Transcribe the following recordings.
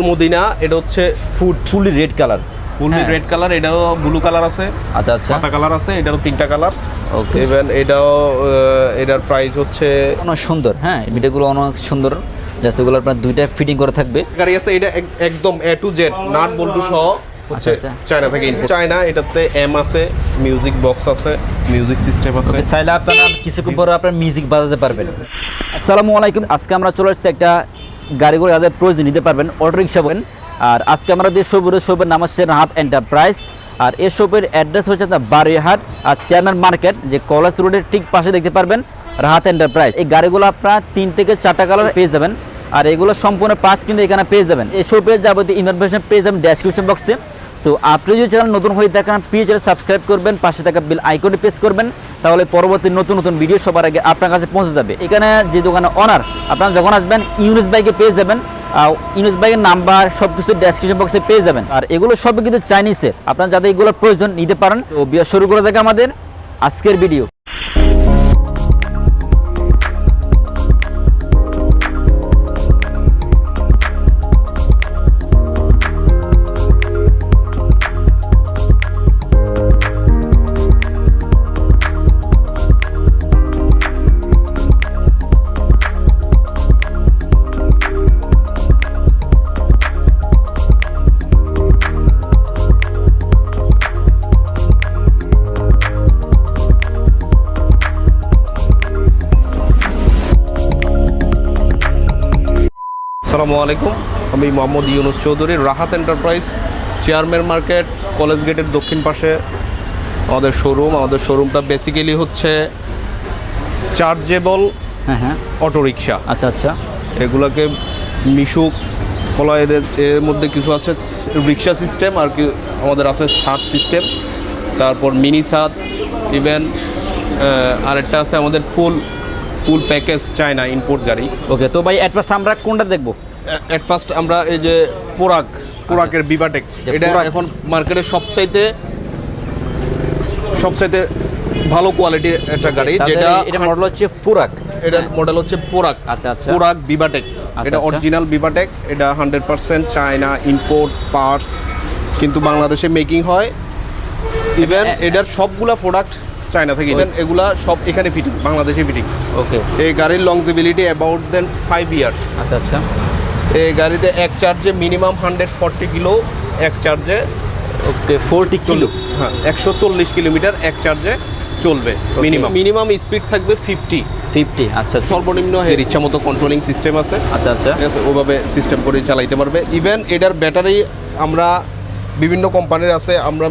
Medina এটা হচ্ছে ফুলি red colour, ফুলি red colour, এটাও ব্লু কালার আছে, আচ্ছা আচ্ছা পাতা কালার আছে, এটারও 3টা কালার। ওকে, ইভেন এটাও এটার প্রাইস হচ্ছে অনেক সুন্দর। হ্যাঁ, ভিডিওগুলো অনেক সুন্দর, জাস্ট এগুলো আপনার দুইটা ফিটিং করে থাকবে। গাড়ি আছে, এটা একদম A to Z নাট বল্টু সহ হচ্ছে আচ্ছা। চায়না থেকে ইম্পোর্ট। চায়না, এটাতে এম আছে, মিউজিক বক্স আছে, মিউজিক সিস্টেম আছে। ওকে, চাইলে আপনারা কিছুক্ষণ পরে আপনার মিউজিক বাজাতে পারবেন। আসসালামু আলাইকুম, আজকে আমরা চলে এসেছি একটা গাড়িগুলো যাদের প্রয়োজন নিতে পারবেন, অটো রিক্সা বলেন। আর আজকে আমাদের শোপের নাম হচ্ছে রাহাত এন্টারপ্রাইজ। আর এই শোপের অ্যাড্রেস হচ্ছে আপনার বারৈহাট আর চেয়ারম্যান মার্কেট, যে কলেজ রোডের ঠিক পাশে দেখতে পারবেন রাহাত এন্টারপ্রাইজ। এই গাড়িগুলো আপনারা 3 থেকে 4টা কালার পেয়ে যাবেন, আর এগুলো সম্পূর্ণ পাস কিন্তু এখানে পেয়ে যাবেন। এই শোপের যাবতীয় ইনফরমেশন পেয়ে যাবেন ডেসক্রিপশন বক্সে। সো আপনি যদি চ্যানেল নতুন হয়ে থাকেন, প্লিজ চ্যানেল সাবস্ক্রাইব করবেন, পাশে থাকা বেল আইকনে প্রেস করবেন, তাহলে পরবর্তী নতুন নতুন ভিডিও সবার আগে আপনার কাছে পৌঁছে যাবে। এখানে যে দোকানের অনার, আপনারা যখন আসবেন ইউনুস বাইকে পেয়ে যাবেন, ইউনুস বাইকের নাম্বার সব কিছু ডেসক্রিপশন বক্সে পেয়ে যাবেন। আর এগুলো সব কিন্তু চাইনিজের, আপনারা যাদের এগুলোর প্রয়োজন নিতে পারেন। তো শুরু করে থাকে আমাদের আজকের ভিডিও। আসসালামু আলাইকুম, আমি Mohammad Yunus Chowdhury, Rahat enterprise, chairman market, college গেটের দক্ষিণ পাশে আমাদের শোরুম। আমাদের শোরুমটা বেসিক্যালি হচ্ছে চার্জেবল হ্যাঁ অটো রিক্সা। আচ্ছা আচ্ছা, এগুলোকে মিশুক বলা, এর মধ্যে কিছু আছে রিক্সা সিস্টেম, আর কি আমাদের আছে ছাদ সিস্টেম, তারপর মিনি ছাদ, ইভেন আরেকটা আছে আমাদের ফুল প্যাকেজ চায়না ইম্পোর্ট গাড়ি। ওকে, তো ভাই অ্যাডভান্স আমরা কোনটা দেখবো? এট ফার্স্ট আমরা এই যে পোরাকের বিভাটেক, এটা এখন মার্কেটে সবচাইতে ভালো কোয়ালিটির একটা গাড়ি, যেটা এটা মডেল হচ্ছে পুরাক। এটার মডেল হচ্ছে পোরাক। আচ্ছা আচ্ছা, পোরাক বিভাটেক, এটা আচ্ছা। অরিজিনাল বিভাটেক, এটা 100% চায়না ইম্পোর্ট পার্টস, কিন্তু বাংলাদেশে মেকিং হয়। ইভেন এটার সবগুলা প্রোডাক্ট চায়না থেকে, ইভেন এগুলা সব এখানে ফিটিং, বাংলাদেশে ফিটিং। ওকে, এই গাড়ির লংজিবিলিটি অ্যাবাউট দেন 5 ইয়ার্স। আচ্ছা আচ্ছা, এই গাড়িতে এক চার্জে মিনিমাম 140 কিলো, এক চার্জে ওকে 40 কিলো, হ্যাঁ 140 কিলোমিটার এক চার্জে চলবে মিনিমাম স্পিড থাকবে 50। আচ্ছা, সর্বনিম্ন এর ইচ্ছা মতো কন্ট্রোলিং সিস্টেম আছে। আচ্ছা আচ্ছা, ঠিক আছে, ওভাবে সিস্টেম করে চালাইতে পারবে। ইভেন এটার ব্যাটারি আমরা বিভিন্ন কোম্পানির আছে, আমরা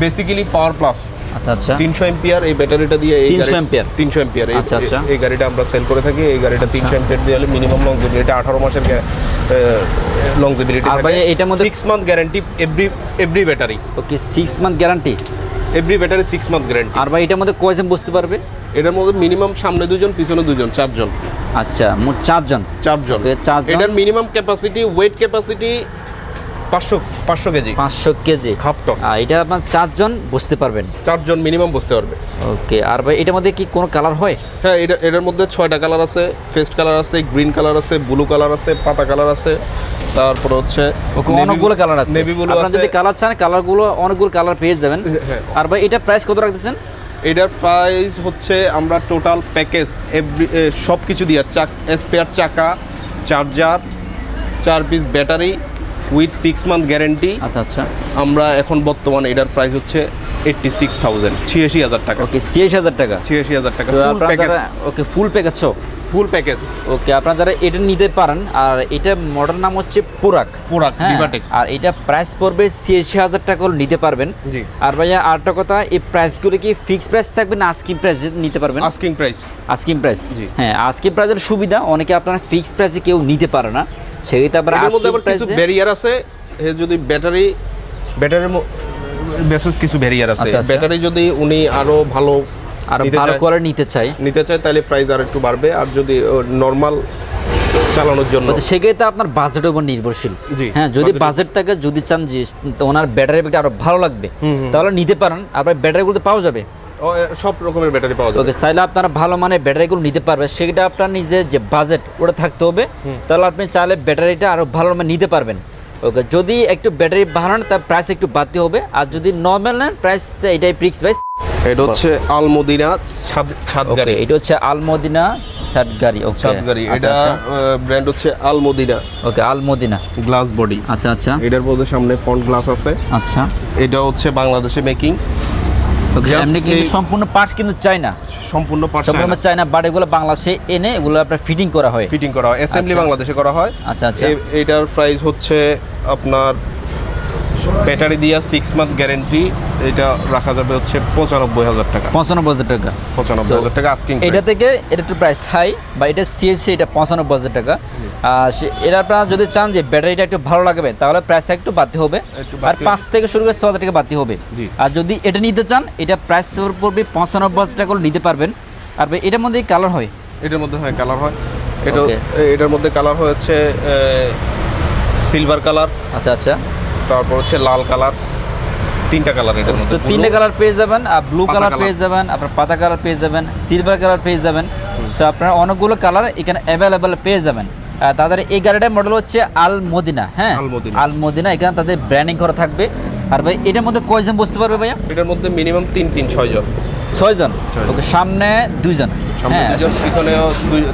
বেসিক্যালি পাওয়ার প্লাস, আচ্ছা আচ্ছা 300 এম্পিয়ার এই ব্যাটারিটা দিয়ে, এই 300 এম্পিয়ার 300 এম্পিয়ার আচ্ছা আচ্ছা, এই গাড়িটা আমরা সেল করে থাকি। এই গাড়িটা 300 এম্পিয়ার দিয়ে হলে মিনিমাম লংজিবিলিটি 18 মাসের লংজিবিলিটি। আর ভাই এটার মধ্যে 6 month guarantee every battery. Okay, 6 month guarantee, every battery 6 month guarantee. আর ভাই এটার মধ্যে কয়জন বসতে পারবে? এটার মধ্যে মিনিমাম সামনে 2 জন, পিছনে 2 জন, 4 জন। আচ্ছা, মোট 4 জন। ওকে, 4 জন। এটার minimum capacity, weight capacity 500 KG, 500 KG half ton. আর এটা আপনার 4 জন বসতে পারবেন, 4 জন মিনিমাম বসতে পারবে। ওকে, আর ভাই এটার মধ্যে কি কোনো কালার হয়? হ্যাঁ, এটার মধ্যে 6টা কালার আছে, ফেস্ট কালার আছে, গ্রিন কালার আছে, ব্লু কালার আছে, পাতা কালার আছে, তারপর হচ্ছে অনেকগুলো কালার আছে। নেভি ব্লু আপনারা আছে। যদি কালার চান, কালারগুলো অনেকগুলো কালার পেয়ে যাবেন। হ্যাঁ। আর ভাই এটা প্রাইস কত রাখতেছেন? এটার প্রাইস হচ্ছে আমরা টোটাল প্যাকেজ সব কিছু দিয়ে স্পেয়ার চাকা, charger, 4 piece battery with 6 month guarantee. আচ্ছা আচ্ছা, আমরা এখন বর্তমানে এটার প্রাইস হচ্ছে 86,000 টাকা। ওকে, 86,000 টাকা, 86,000 টাকা So, ফুল আপনারা প্যাকেজ। যারা- ওকে, ফুল প্যাকেজ সব, ফুল প্যাকেজ। ওকে, আপনারা যারা এটা নিতে পারেন। আর এটা মডেল নাম হচ্ছে পুরাক, পুরাক হ্যাঁ, বিভাটেক। আর এটা প্রাইস পড়বে 86,000 টাকা করে নিতে পারবেন। জি। আর ভাইয়া আরেকটা কথা, এই প্রাইসগুলো কি ফিক্স প্রাইস থাকবে না আস্কিং প্রাইস নিতে পারবেন? Asking price. আস্কিং প্রাইস, জি। হ্যাঁ, আস্কিং প্রাইসের সুবিধা, অনেকে আপনারা ফিক্স প্রাইসে কেউ নিতে পারে না, সেক্ষেত্রে আপনারা এর মধ্যে আস্কিং আবার কিছু প্রাইসে। ব্যারিয়ার আছে, যদি ব্যাটারির বেসিস কিছু ব্যারিয়ার আছে। আচ্ছা, আচ্ছা। ব্যাটারি যদি উনি আরো ভালো করে নিতে চাই তাহলে প্রাইস আর একটু বাড়বে, আর যদি নরমাল চালানোর জন্য সেক্ষেত্রে আপনার বাজেটের উপর নির্ভরশীল। জি, হ্যাঁ, যদি বাজেট থাকে, যদি চান যে ওনার ব্যাটারি আরো ভালো লাগবে, তাহলে নিতে পারেন। আপনার ব্যাটারিগুলো পাওয়া যাবে সব রকমের ব্যাটারি পাওয়া যাবে। ওকে, চাইলে আপনারা ভালো মানের ব্যাটারিগুলো নিতে পারবেন, সেটা আপনার নিজের যে বাজেট ওটা থাকতে হবে, তাহলে আপনি চাইলে ব্যাটারিটা আরও ভালো মানে নিতে পারবেন। ওকে, যদি একটু ব্যাটারি ভালো নেন তার প্রাইস একটু বাড়তে হবে, আর যদি নর্মাল নেন প্রাইস এটাই ফিক্স প্রাইস। এটা হচ্ছে আলমদিনা ছাদ গাড়ি। এটা হচ্ছে আলমদিনা ছাদ গাড়ি। ওকে, ছাদ গাড়ি, এটা ব্র্যান্ড হচ্ছে আলমদিনা। ওকে, আলমদিনা গ্লাস বডি। আচ্ছা আচ্ছা, এটার মধ্যে সামনে ফ্রন্ট গ্লাস আছে। আচ্ছা, এটা হচ্ছে বাংলাদেশে মেকিং। এমনি কিন্তু সম্পূর্ণ পার্টস কিন্তু চাই না, সম্পূর্ণ পার্টস সম্পূর্ণ চাই না, বাট এগুলো বাংলাদেশে এনে এগুলো আপনার ফিটিং করা হয়। ফিটিং করা হয়, অ্যাসেম্বলি বাংলাদেশে করা হয়। আচ্ছা আচ্ছা, এটার প্রাইস হচ্ছে আপনার ব্যাটারি দিয়া 6 মান্থ গ্যারেন্টি, এটা রাখা যাবে হচ্ছে 95,000 টাকা। 95,000 টাকা। 95,000 টাকা আস্কিং। এটা থেকে এটা একটু প্রাইস হাই, বা এটা সিএসসি, এটা 95,000 টাকা। এটা আপনারা যদি চান যে ব্যাটারিটা একটু ভালো লাগবে তাহলে প্রাইস একটু বাড়তে হবে, আর 5 থেকে শুরু করে 6,000 টাকা বাড়তে হবে। আর যদি এটা নিতে চান এটা প্রাইস পড়বে 95,000 টাকা করে নিতে পারবেন। আর এটার মধ্যে কালার হয়, এটার মধ্যে হয় কালার হয়, এটার মধ্যে কালার হচ্ছে সিলভার কালার। আচ্ছা আচ্ছা, তারপর হচ্ছে লাল কালার, 3টা কালার। এটার মধ্যে 3টা কালার পেয়ে যাবেন, আর ব্লু কালার পেয়ে যাবেন, আপনার পাতা কালার পেয়ে যাবেন, সিলভার কালার পেয়ে যাবেন। সো আপনারা অনেকগুলো কালার এখানে অ্যাভেলেবেল পেয়ে যাবেন। তাদের এই গাড়িটার মডেল হচ্ছে আলমদিনা। হ্যাঁ, আলমদিনা, এখানে তাদের ব্র্যান্ডিং করা থাকবে। আর ভাই এটার মধ্যে কয়জন বসতে পারবে ভাইয়া? এটার মধ্যে মিনিমাম 6 জন। 6 জন। ওকে, সামনে 2 জন, হ্যাঁ, পিছনে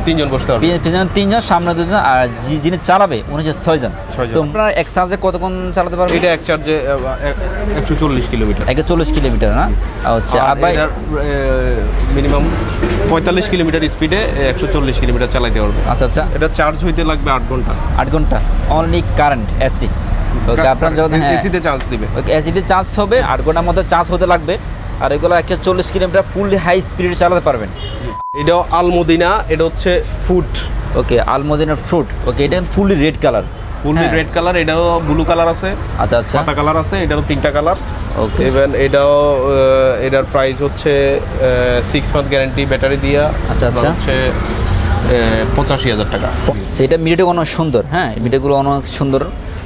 3 জন বসতে পারবে। পিছনে 3 জন, সামনে 2 জন, আর যিনি চালাবে উনি হচ্ছে 6 জন। তো আপনারা এক চার্জে কতক্ষণ চালাতে পারবেন? এটা এক চার্জে 140 কিলোমিটার। 140 কিলোমিটার না? আচ্ছা, আর ভাই মিনিমাম 45 কিলোমিটার স্পিডে 140 কিলোমিটার চালাতে পারবে। আচ্ছা আচ্ছা, এটা চার্জ হইতে লাগবে 8 ঘন্টা। 8 ঘন্টা অনলি কারেন্ট এসি। ওকে, আপনার যখন এসিতে চার্জ দিবে। ওকে, এসিতে চার্জ হবে, 8 ঘন্টার মধ্যে চার্জ হতে লাগবে, আর এগুলো 140 কিলোমিটার ফুল হাই স্পিডে চালাতে পারবেন। এটাও আলমদিনা, এটা হচ্ছে ফুড। ওকে, আলমদিনার ফ্রুট। ওকে, এটা ফুলি রেড কালার। ফুলি রেড কালার, এটাও ব্লু কালার আছে। আচ্ছা আচ্ছা, পাতা কালার আছে, এটারও 3টা কালার। ওকে, ইভেন এটাও এটার প্রাইস হচ্ছে 6 মান্থ গ্যারান্টি ব্যাটারি দিয়া। আচ্ছা আচ্ছা, হচ্ছে 85,000 টাকা। সেটা মিডিয়াটা অনেক সুন্দর। হ্যাঁ, মিডিয়াগুলো অনেক সুন্দর,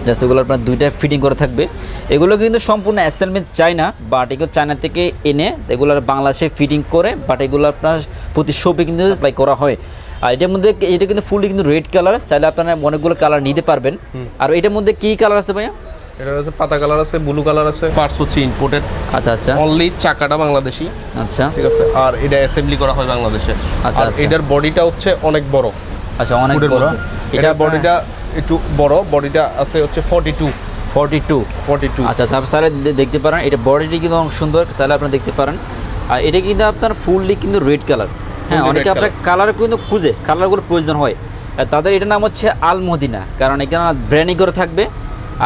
জাস্ট এগুলো আপনার 2টা ফিটিং করে থাকবে। এগুলো কিন্তু সম্পূর্ণ অ্যাসেম্বলি চায়না, বাট এগুলো চায়না থেকে এনে এগুলো বাংলাদেশে ফিটিং করে, বাট এগুলো আপনার প্রতি শপে কিন্তু অ্যাপ্লাই করা হয়। আর এটার মধ্যে এটা কিন্তু ফুললি কিন্তু রেড কালার, চাইলে আপনারা অনেকগুলো কালার নিতে পারবেন। আর এটার মধ্যে কি কালার আছে ভাইয়া? এটার হচ্ছে পাতা কালার আছে, ব্লু কালার আছে। পার্টস হচ্ছে ইম্পোর্টেড। আচ্ছা আচ্ছা, অনলি চাকাটা বাংলাদেশি। আচ্ছা, ঠিক আছে, আর এটা অ্যাসেম্বলি করা হয় বাংলাদেশে। আচ্ছা, আর এটার বডিটা হচ্ছে অনেক বড়। আচ্ছা, অনেক বড়। এটার বডিটা একটু বড়, বডিটা আছে হচ্ছে 42। আচ্ছা আচ্ছা, স্যার দেখতে পারেন এটা বডিটি কিন্তু অনেক সুন্দর, তাহলে আপনারা দেখতে পারেন। আর এটা কিন্তু আপনার ফুললি কিন্তু রেড কালার। হ্যাঁ, অনেকে আপনার কালার কিন্তু খুঁজে, কালারগুলো প্রয়োজন হয়, তাদের এটার নাম হচ্ছে আলমদিনা, কারণ এখানে ব্র্যান্ডিং করে থাকবে।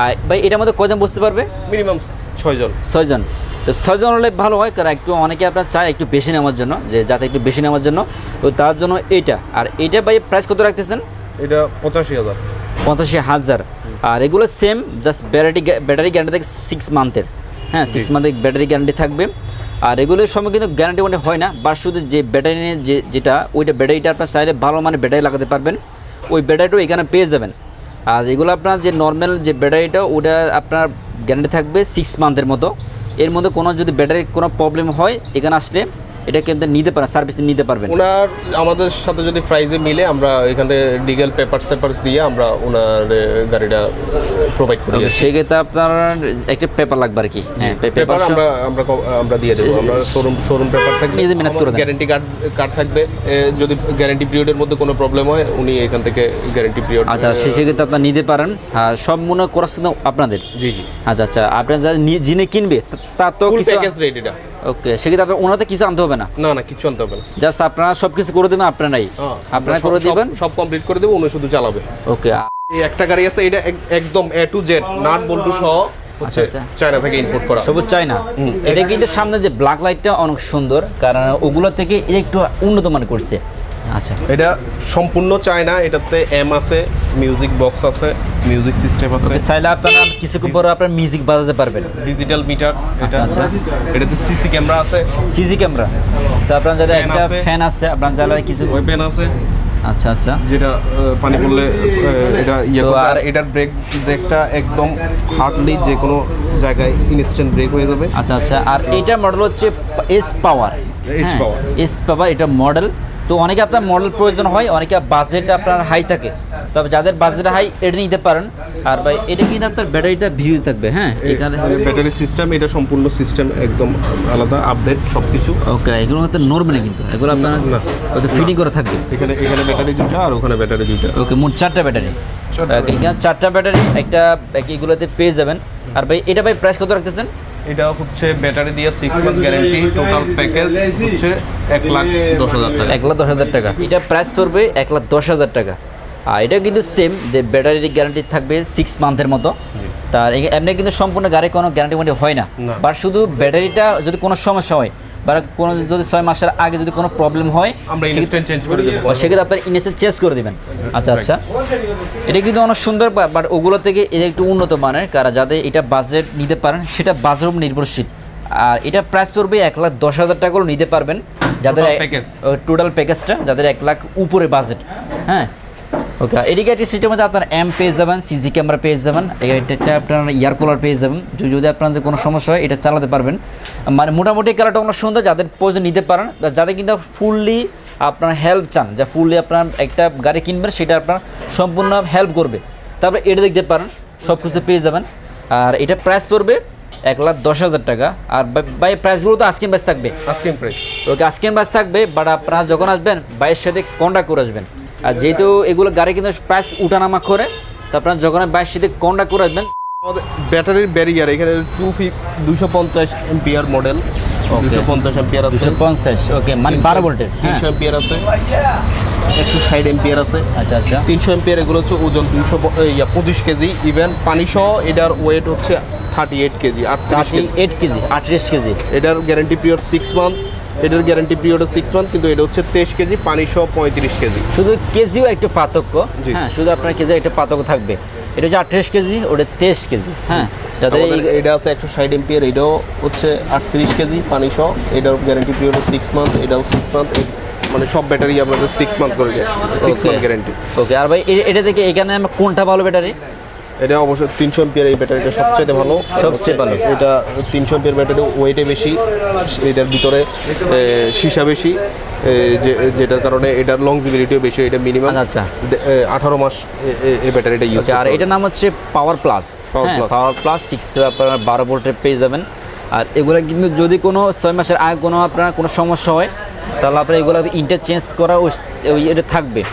আর ভাই এটার মধ্যে কয়জন বসতে পারবে? মিনিমাম 6 জন। 6 জন। তো 6 জন হলে ভালো হয়, কারণ একটু অনেকে আপনার চায় একটু বেশি নেওয়ার জন্য, যে যাতে একটু বেশি নেওয়ার জন্য, তো তার জন্য এইটা। আর এইটা ভাই প্রাইস কত রাখতেছেন? এটা 85,000। 85,000। আর এগুলো সেম, জাস্ট ব্যাটারি গ্যারান্টি থাকে 6 মান্থের। হ্যাঁ, 6 মান্থের ব্যাটারি গ্যারান্টি থাকবে। আর এগুলোর সময় কিন্তু গ্যারান্টি ওয়ারেন্টি হয় না, বা শুধু যে ব্যাটারি নিয়ে যেটা ওইটা ব্যাটারিটা আপনার চাইলে ভালো মানে ব্যাটারি লাগাতে পারবেন, ওই ব্যাটারিটাও এখানে পেয়ে যাবেন। আর এগুলো আপনার যে নর্মাল যে ব্যাটারিটা ওটা আপনার গ্যারান্টি থাকবে 6 মান্থের মতো। এর মধ্যে কোনো যদি ব্যাটারির কোনো প্রবলেম হয় এখানে আসলে এটা কিন্তু নিতে পারেন, সার্ভিস নিতে পারবেন। ওনার আমাদের সাথে যদি প্রাইসে মিলে আমরা এখানে লিগ্যাল পেপারস দিয়ে আমরা ওনার গাড়িটা প্রোভাইড করি। সেক্ষেত্রে আপনার একটা পেপার লাগবে আর কি। হ্যাঁ, পেপার আমরা দিয়ে দেবো। আমরা শোরুম পেপার থাকবে, নিজে ম্যানেজ করে দেন। গ্যারান্টি কার্ড থাকবে, যদি গ্যারান্টি পিরিয়ডের মধ্যে কোনো প্রবলেম হয় উনি এখান থেকে গ্যারান্টি পিরিয়ড। আচ্ছা, সেক্ষেত্রে আপনার নিতে পারেন। হ্যাঁ, সব মনে করার জন্য আপনাদের। জি। আচ্ছা আচ্ছা, আপনার যারা যিনি কিনবে তার তো ফুল কিছু প্যাকেজ রেট এটা। ওকে, সেক্ষেত্রে আপনার ওনাতে কিছু আনতে হবে না? না, কিছু আনতে হবে না, জাস্ট আপনারা সব কিছু করে দেবেন, আপনারাই আপনারা করে দেবেন, সব কমপ্লিট করে দেবো, উনি শুধু চালাবে। ওকে, এই একটা গাড়ি আছে, এটা একদম A to Z নাট বল্টু সহ হচ্ছে চায়না থেকে ইম্পোর্ট করা। সবুজ চায়না। এটা কিন্তু সামনে যে ব্ল্যাক লাইটটা অনেক সুন্দর, কারণ ওগুলো থেকে এটা একটু উন্নত মান করছে। আচ্ছা, এটা সম্পূর্ণ চায়না, এটাতে এম আছে, মিউজিক বক্স আছে, মিউজিক সিস্টেম আছে। ওকে, চাইলে আপনারা কিছুক্ষণ পরে আপনার মিউজিক বাজাতে পারবেন। ডিজিটাল মিটার এটা। আচ্ছা, এটাতে সিসি ক্যামেরা আছে। CC camera. আপনার যারা একটা ফ্যান আছে, আপনার যারা কিছু ওয়েপেন আছে। আচ্ছা আচ্ছা। যেটা পানি পড়লে এটা ইয়ে তো করবে। আর- আর এটার ব্রেকটা একদম হার্ডলি যে কোনো জায়গায় ইনস্ট্যান্ট ব্রেক হয়ে যাবে। আচ্ছা আচ্ছা। আর এইটা মডেল হচ্ছে S power. H power। S power এটা মডেল। তো অনেকে আপনার মডেল প্রয়োজন হয়, অনেকে বাজেট আপনার হাই থাকে, তবে যাদের বাজেট হাই এটা নিতে পারেন। আর ভাই এটা কিন্তু আপনার ব্যাটারিটা ভিউ থাকবে, হ্যাঁ এখানে ব্যাটারি সিস্টেম, এটা সম্পূর্ণ সিস্টেম একদম আলাদা, আপডেট সব কিছু। ওকে, এগুলো কিন্তু নড়বে না কিন্তু, এগুলো আপনার না, ফিটিং করে থাকবে। এখানে ব্যাটারি দুটো আর ওখানে ব্যাটারি দুটো। ওকে, মোট 4টা ব্যাটারি। এখানে 4টা ব্যাটারি একটা এগুলোতে পেয়ে যাবেন। আর ভাই এটা ভাই প্রাইস কত রাখতেছেন? এটা হচ্ছে ব্যাটারি দিয়ে 6 মান্থ গ্যারান্টি, টোটাল প্যাকেজ হচ্ছে 1,10,000 টাকা। 1,10,000 টাকা। এটা প্রাইস পড়বে 1,10,000 টাকা। আর এটা কিন্তু সেম, যে ব্যাটারির গ্যারান্টি থাকবে 6 মান্থের মতো। তার এমনি কিন্তু সম্পূর্ণ গাড়ি কোনো গ্যারান্টি হয় না, না। বাট শুধু ব্যাটারিটা যদি কোনো সমস্যা হয় বা কোনো যদি 6 মাসের আগে যদি কোনো প্রবলেম হয়, আমরা ইনস্ট্যান্ট চেঞ্জ করে দেব। সেক্ষেত্রে আপনার ইনস্ট্যান্ট চেঞ্জ করে দেবেন। আচ্ছা আচ্ছা। এটা কিন্তু অনেক সুন্দর, বাট ওগুলো থেকে এটা একটু উন্নত মানের, কারণ যাদের এটা বাজেট নিতে পারেন সেটা বাজেট উপর নির্ভরশীল। আর এটা প্রাইস পড়বে 1,10,000 টাকা নিতে পারবেন যাদের টোটাল প্যাকেজটা, যাদের 1 লাখ উপরে বাজেট। হ্যাঁ ওকে। এডিকেটেড সিস্টেম মধ্যে আপনার এম পেয়ে যাবেন, সিসি ক্যামেরা পেয়ে যাবেন, এটা আপনার ইয়ার কুলার পেয়ে যাবেন। যদি আপনাদের কোনো সমস্যা হয় এটা চালাতে পারবেন। মানে মোটামুটি কালারটা অনেক সুন্দর, যাদের প্রয়োজন নিতে পারেন, যাদের কিন্তু ফুললি আপনার হেল্প চান, যা ফুললি আপনার একটা গাড়ি কিনবেন সেটা আপনার সম্পূর্ণ হেল্প করবে, তারপরে এটা দেখতে পারেন, সব কিছু পেয়ে যাবেন। আর এটা প্রাইস পড়বে 1,10,000 টাকা। আর বাই প্রাইসগুলো তো আস্কিং প্রাইস থাকবে, আস্কিং প্রাইস। ওকে আস্কিং প্রাইস থাকবে, বাট আপনারা যখন আসবেন বাইয়ের সাথে কন্ট্যাক্ট করে আসবেন। আর যেহেতু এগুলো গাড়ি কিন্তু প্রাইস উঠানামা করে, তো আপনারা যখন বাইয়ের সাথে কন্ট্যাক্ট করে আসবেন। আমাদের ব্যাটারির ব্যারিয়ার এখানে 250 এম্পিয়ার মডেল, 250 এম্পিয়ার আছে, 250, ওকে মানে 12 ভোল্টের। 300 এম্পিয়ার আছে, 160 এম্পিয়ার আছে। আচ্ছা আচ্ছা। 300 এম্পিয়ার এগুলো হচ্ছে ওজন 25 কেজি। ইভেন পানি সহ এটার ওয়েট হচ্ছে 38 কেজি, 38 কেজি। 8 KG, 38 KG. এটার গ্যারান্টি পিরিয়ড 6 মান্থ, এটার গ্যারান্টি পিরিয়ড 6 মান্থ, কিন্তু এটা হচ্ছে 23 কেজি, পানি সহ 35 কেজি। শুধু কেজিও একটু পার্থক্য, জি। হ্যাঁ শুধু আপনার কেজি একটু পার্থক্য থাকবে। এটা হচ্ছে 28 কেজি, ওটা 23 কেজি। হ্যাঁ যাদের এটা আছে 160 এম্পিয়ার, এটাও হচ্ছে 38 কেজি পানি সহ, এটার গ্যারান্টি পিরিয়ড 6 মান্থ, এটাও 6 মান্থ। মানে সব ব্যাটারি আমাদের 6 মান্থ করে 6 মান্থ গ্যারান্টি। ওকে। আর ভাই এটা থেকে এখানে আমার কোনটা ভালো ব্যাটারি? এটা অবশ্যই 300 এম্পিয়ার, এই ব্যাটারিটা সবচেয়ে ভালো। সবচেয়ে ভালো। এটা 300 এম্পিয়ার ব্যাটারি, ওয়েটে বেশি, এটার ভিতরে সীসা বেশি, যেটার কারণে এটার লংজিভিটিও বেশি। এটা মিনিমাম আচ্ছা 18 মাস এই ব্যাটারিটা ইউজ। ওকে। আর এটার নাম হচ্ছে পাওয়ার প্লাস। পাওয়ার প্লাস 6 আপনারা 12 ভোল্টের পেয়ে যাবেন। আর এগুলো কিন্তু যদি কোনো 6 মাসের আগে কোনো আপনার কোনো সমস্যা হয়, তাহলে আপনার এগুলো ইন্টারচেঞ্জ করা ওই এটা থাকবে।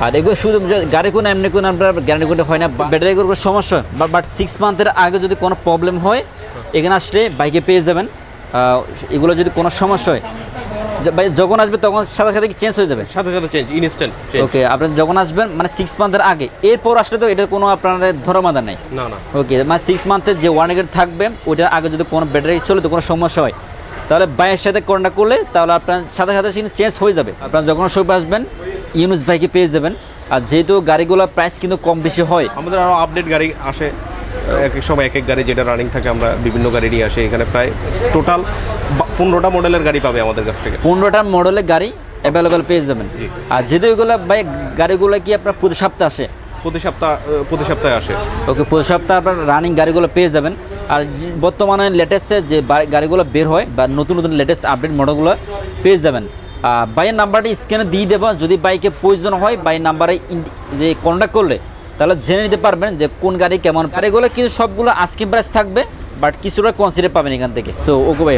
আর এগুলো শুধু গাড়ি কোনো এমনি কোনো আপনার গ্যারান্টি করতে হয় না, ব্যাটারিগুলোর কোনো সমস্যা, বাট 6 মান্থের আগে যদি কোনো প্রবলেম হয় এখানে আসলে বাইকে পেয়ে যাবেন। এগুলো যদি কোনো সমস্যা হয়, যখন আসবে তখন সাথে সাথে চেঞ্জ হয়ে যাবে, সাথে সাথে চেঞ্জ, ইনস্ট্যান্ট চেঞ্জ। ওকে। আপনি যখন আসবেন মানে 6 মান্থের আগে, এরপর আসলে তো এটা কোনো আপনার ধর্মাদা নেই। না না। ওকে, মানে 6 মান্থের যে ওয়ারেন্টি থাকবে ওইটার আগে যদি কোনো ব্যাটারি চলে তো কোনো সমস্যা হয়, তাহলে বাইয়ের সাথে কন্ট্যাক্ট করলে তাহলে আপনার সাথে সাথে কিন্তু চেঞ্জ হয়ে যাবে। আপনারা যখন সময় আসবেন ইউনুস বাইকে পেয়ে যাবেন। আর যেহেতু গাড়িগুলোর প্রাইস কিন্তু কম বেশি হয়, আমাদের আরও আপডেট গাড়ি আসে এক এক সময়, এক এক গাড়ি যেটা রানিং থাকে আমরা বিভিন্ন গাড়ি নিয়ে আসি। এখানে প্রায় টোটাল 15টা মডেলের গাড়ি পাবে আমাদের কাছ থেকে। 15টা মডেলের গাড়ি অ্যাভেলেবেল পেয়ে যাবেন। আর যেহেতু এগুলো ভাই গাড়িগুলো কি আপনার প্রতি সপ্তাহে আসে? প্রতি সপ্তাহে আসে। ওকে, প্রতি সপ্তাহে আপনার রানিং গাড়িগুলো পেয়ে যাবেন। আর বর্তমানে লেটেস্টে যে গাড়িগুলো বের হয় বা নতুন নতুন লেটেস্ট আপডেট মডেলগুলো পেয়ে যাবেন। বাইয়ের নাম্বারটি স্ক্যানে দিয়ে দেবো, যদি বাইকে প্রয়োজন হয় বাইয়ের নাম্বারে যে কন্ট্যাক্ট করলে তাহলে জেনে নিতে পারবেন যে কোন গাড়ি কেমন। গাড়িগুলো কিন্তু সবগুলো আস্কিং প্রাইস থাকবে, বাট কিছুটা কনসিডার পাবেন এখান থেকে। সো ওকে ভাই।